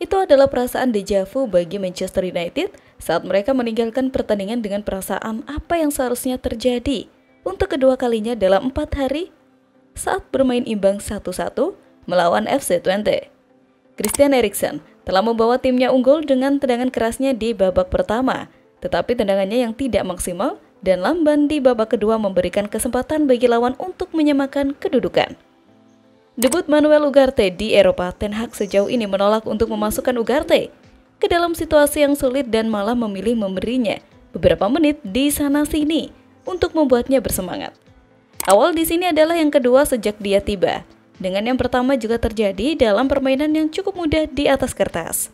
Itu adalah perasaan deja vu bagi Manchester United saat mereka meninggalkan pertandingan dengan perasaan apa yang seharusnya terjadi untuk kedua kalinya dalam 4 hari saat bermain imbang 1-1 melawan FC Twente. Christian Eriksen telah membawa timnya unggul dengan tendangan kerasnya di babak pertama, tetapi tendangannya yang tidak maksimal dan lamban di babak kedua memberikan kesempatan bagi lawan untuk menyamakan kedudukan. Debut Manuel Ugarte di Eropa, Ten Hag sejauh ini menolak untuk memasukkan Ugarte ke dalam situasi yang sulit dan malah memilih memberinya beberapa menit di sana-sini untuk membuatnya bersemangat. Awal di sini adalah yang kedua sejak dia tiba, dengan yang pertama juga terjadi dalam permainan yang cukup mudah di atas kertas.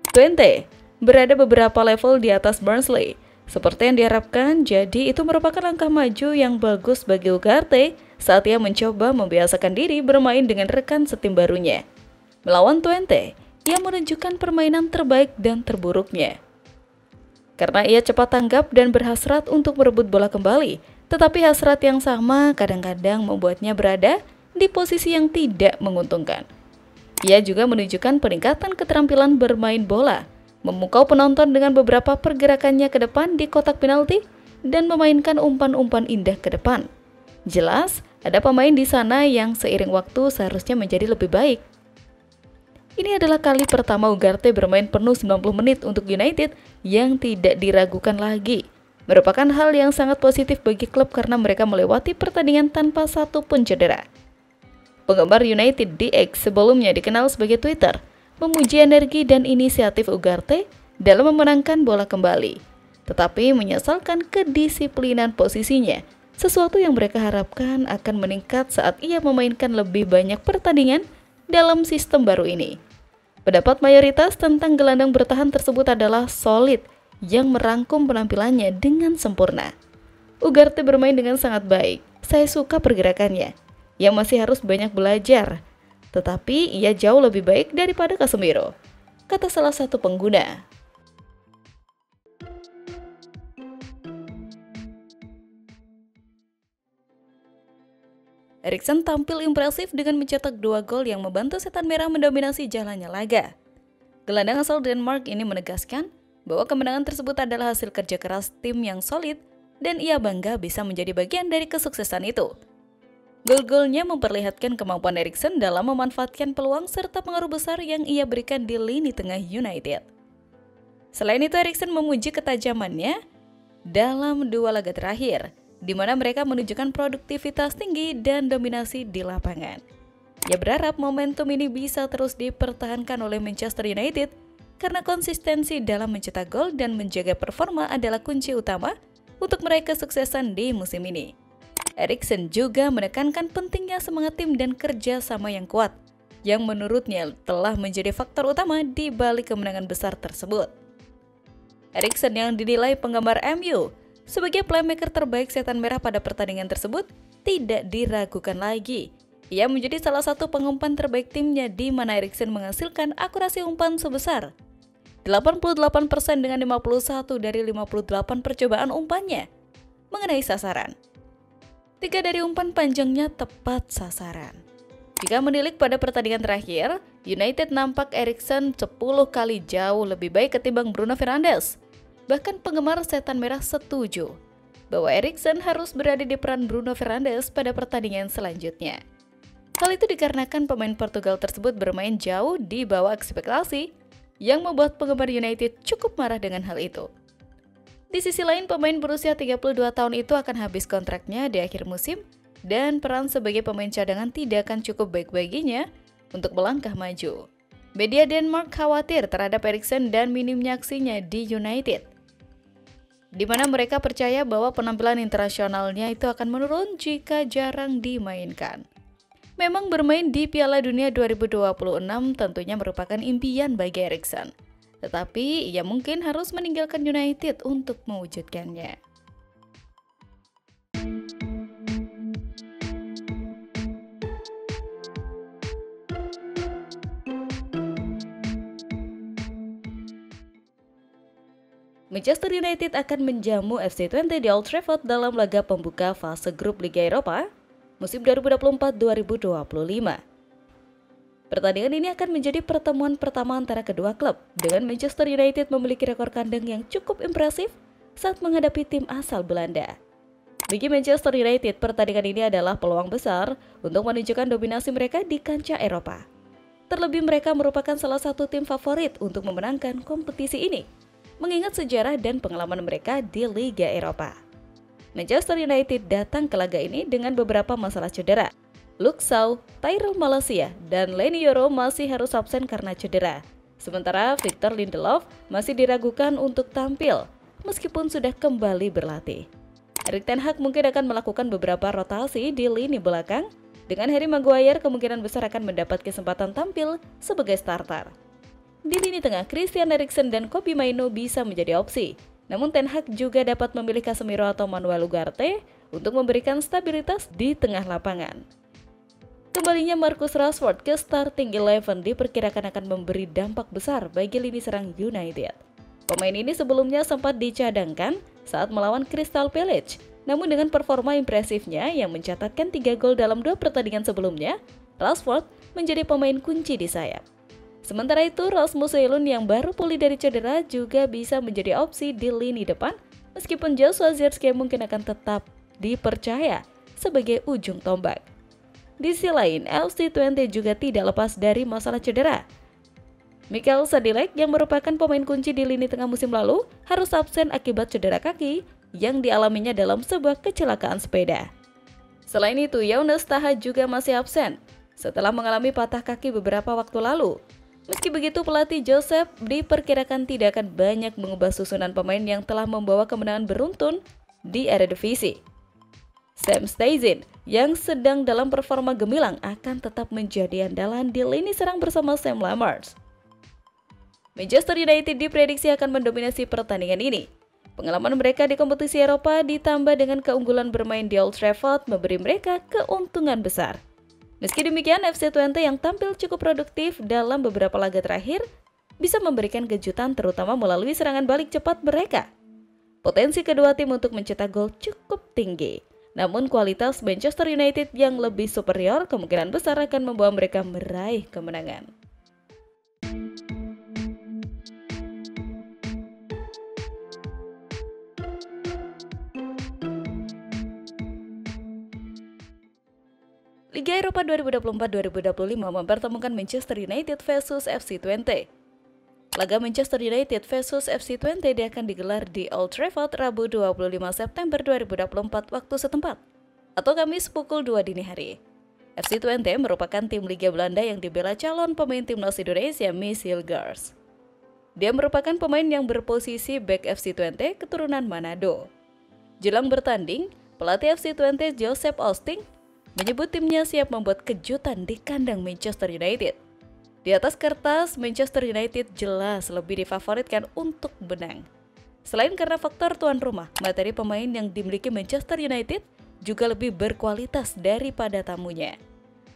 Twente berada beberapa level di atas Barnsley, seperti yang diharapkan, jadi itu merupakan langkah maju yang bagus bagi Ugarte saat ia mencoba membiasakan diri bermain dengan rekan setim barunya. Melawan Twente, ia menunjukkan permainan terbaik dan terburuknya. Karena ia cepat tanggap dan berhasrat untuk merebut bola kembali, tetapi hasrat yang sama kadang-kadang membuatnya berada di posisi yang tidak menguntungkan. Ia juga menunjukkan peningkatan keterampilan bermain bola, memukau penonton dengan beberapa pergerakannya ke depan di kotak penalti, dan memainkan umpan-umpan indah ke depan. Jelas, ada pemain di sana yang seiring waktu seharusnya menjadi lebih baik. Ini adalah kali pertama Ugarte bermain penuh 90 menit untuk United yang tidak diragukan lagi. Merupakan hal yang sangat positif bagi klub karena mereka melewati pertandingan tanpa satu pun cedera. Penggemar United di X, sebelumnya dikenal sebagai Twitter, memuji energi dan inisiatif Ugarte dalam memenangkan bola kembali, tetapi menyesalkan kedisiplinan posisinya, sesuatu yang mereka harapkan akan meningkat saat ia memainkan lebih banyak pertandingan dalam sistem baru ini. Pendapat mayoritas tentang gelandang bertahan tersebut adalah solid yang merangkum penampilannya dengan sempurna. Ugarte bermain dengan sangat baik, saya suka pergerakannya. Ia masih harus banyak belajar, tetapi ia jauh lebih baik daripada Casemiro, kata salah satu pengguna. Eriksen tampil impresif dengan mencetak 2 gol yang membantu Setan Merah mendominasi jalannya laga. Gelandang asal Denmark ini menegaskan bahwa kemenangan tersebut adalah hasil kerja keras tim yang solid dan ia bangga bisa menjadi bagian dari kesuksesan itu. Gol-golnya memperlihatkan kemampuan Eriksen dalam memanfaatkan peluang serta pengaruh besar yang ia berikan di lini tengah United. Selain itu, Eriksen memuji ketajamannya dalam 2 laga terakhir, di mana mereka menunjukkan produktivitas tinggi dan dominasi di lapangan. Ia berharap momentum ini bisa terus dipertahankan oleh Manchester United karena konsistensi dalam mencetak gol dan menjaga performa adalah kunci utama untuk meraih kesuksesan di musim ini. Eriksen juga menekankan pentingnya semangat tim dan kerja sama yang kuat, yang menurutnya telah menjadi faktor utama di balik kemenangan besar tersebut. Eriksen yang dinilai penggemar MU sebagai playmaker terbaik Setan Merah pada pertandingan tersebut tidak diragukan lagi. Ia menjadi salah satu pengumpan terbaik timnya di mana Eriksen menghasilkan akurasi umpan sebesar 88% dengan 51 dari 58 percobaan umpannya mengenai sasaran. 3 dari umpan panjangnya tepat sasaran. Jika menilik pada pertandingan terakhir, United nampak Eriksen 10 kali jauh lebih baik ketimbang Bruno Fernandes. Bahkan penggemar Setan Merah setuju bahwa Eriksen harus berada di peran Bruno Fernandes pada pertandingan selanjutnya. Hal itu dikarenakan pemain Portugal tersebut bermain jauh di bawah ekspektasi yang membuat penggemar United cukup marah dengan hal itu. Di sisi lain, pemain berusia 32 tahun itu akan habis kontraknya di akhir musim dan peran sebagai pemain cadangan tidak akan cukup baik baginya untuk melangkah maju. Media Denmark khawatir terhadap Eriksen dan minimnya aksinya di United, di mana mereka percaya bahwa penampilan internasionalnya itu akan menurun jika jarang dimainkan. Memang bermain di Piala Dunia 2026 tentunya merupakan impian bagi Eriksen, tetapi ia mungkin harus meninggalkan United untuk mewujudkannya. Manchester United akan menjamu FC Twente di Old Trafford dalam laga pembuka fase grup Liga Eropa musim 2024-2025. Pertandingan ini akan menjadi pertemuan pertama antara kedua klub, dengan Manchester United memiliki rekor kandang yang cukup impresif saat menghadapi tim asal Belanda. Bagi Manchester United, pertandingan ini adalah peluang besar untuk menunjukkan dominasi mereka di kancah Eropa. Terlebih mereka merupakan salah satu tim favorit untuk memenangkan kompetisi ini, mengingat sejarah dan pengalaman mereka di Liga Eropa. Manchester United datang ke laga ini dengan beberapa masalah cedera. Luke Shaw, Tyrell Malacia, dan Leny Yoro masih harus absen karena cedera. Sementara Victor Lindelof masih diragukan untuk tampil, meskipun sudah kembali berlatih. Erik ten Hag mungkin akan melakukan beberapa rotasi di lini belakang, dengan Harry Maguire kemungkinan besar akan mendapat kesempatan tampil sebagai starter. Di lini tengah, Christian Eriksen dan Kobbie Mainoo bisa menjadi opsi. Namun Ten Hag juga dapat memilih Casemiro atau Manuel Ugarte untuk memberikan stabilitas di tengah lapangan. Kembalinya Marcus Rashford ke starting 11 diperkirakan akan memberi dampak besar bagi lini serang United. Pemain ini sebelumnya sempat dicadangkan saat melawan Crystal Palace. Namun dengan performa impresifnya yang mencatatkan 3 gol dalam 2 pertandingan sebelumnya, Rashford menjadi pemain kunci di sayap. Sementara itu, Rasmus Højlund yang baru pulih dari cedera juga bisa menjadi opsi di lini depan, meskipun Joshua Zirkzee mungkin akan tetap dipercaya sebagai ujung tombak. Di sisi lain, FC Twente juga tidak lepas dari masalah cedera. Mikael Sadilek yang merupakan pemain kunci di lini tengah musim lalu harus absen akibat cedera kaki yang dialaminya dalam sebuah kecelakaan sepeda. Selain itu, Younes Taha juga masih absen setelah mengalami patah kaki beberapa waktu lalu. Meski begitu, pelatih Joseph diperkirakan tidak akan banyak mengubah susunan pemain yang telah membawa kemenangan beruntun di Eredivisie. Sam Stuyven yang sedang dalam performa gemilang akan tetap menjadi andalan di lini serang bersama Sam Lammers. Manchester United diprediksi akan mendominasi pertandingan ini. Pengalaman mereka di kompetisi Eropa ditambah dengan keunggulan bermain di Old Trafford memberi mereka keuntungan besar. Meski demikian, FC Twente yang tampil cukup produktif dalam beberapa laga terakhir bisa memberikan kejutan terutama melalui serangan balik cepat mereka. Potensi kedua tim untuk mencetak gol cukup tinggi. Namun kualitas Manchester United yang lebih superior kemungkinan besar akan membawa mereka meraih kemenangan. Liga Eropa 2024-2025 mempertemukan Manchester United versus FC Twente. Laga Manchester United versus FC Twente akan digelar di Old Trafford Rabu 25 September 2024 waktu setempat, atau Kamis pukul 2 dini hari. FC Twente merupakan tim Liga Belanda yang dibela calon pemain timnas Indonesia Mies Hilgers. Dia merupakan pemain yang berposisi bek FC Twente keturunan Manado. Jelang bertanding, pelatih FC Twente Joseph Osting menyebut timnya siap membuat kejutan di kandang Manchester United. Di atas kertas, Manchester United jelas lebih difavoritkan untuk menang. Selain karena faktor tuan rumah, materi pemain yang dimiliki Manchester United juga lebih berkualitas daripada tamunya.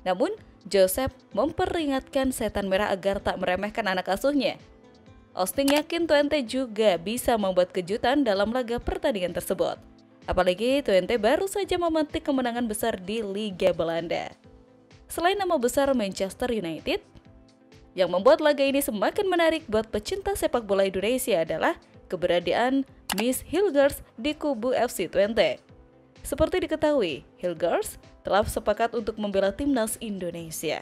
Namun, Joseph memperingatkan setan merah agar tak meremehkan anak asuhnya. Osting yakin Twente juga bisa membuat kejutan dalam laga pertandingan tersebut. Apalagi Twente baru saja memetik kemenangan besar di Liga Belanda. Selain nama besar Manchester United, yang membuat laga ini semakin menarik buat pecinta sepak bola Indonesia adalah keberadaan Mies Hilgers di kubu FC Twente. Seperti diketahui, Hilgers telah sepakat untuk membela timnas Indonesia.